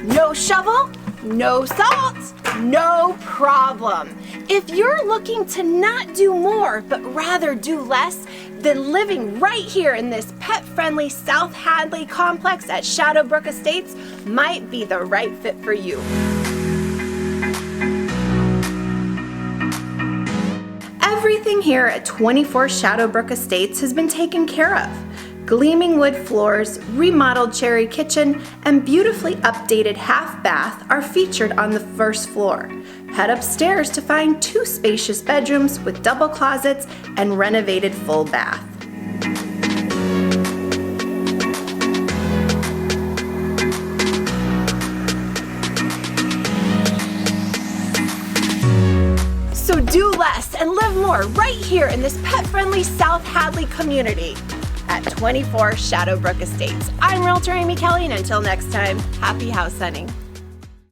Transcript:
No shovel, no salt, no problem. If you're looking to not do more, but rather do less, then living right here in this pet-friendly South Hadley complex at Shadowbrook Estates might be the right fit for you. Everything here at 24 Shadowbrook Estates has been taken care of. Gleaming wood floors, remodeled cherry kitchen, and beautifully updated half bath are featured on the first floor. Head upstairs to find 2 spacious bedrooms with double closets and renovated full bath. So do less and live more right here in this pet-friendly South Hadley community at 24 Shadowbrook Estates. I'm Realtor Amy Kelly, and until next time, happy house hunting.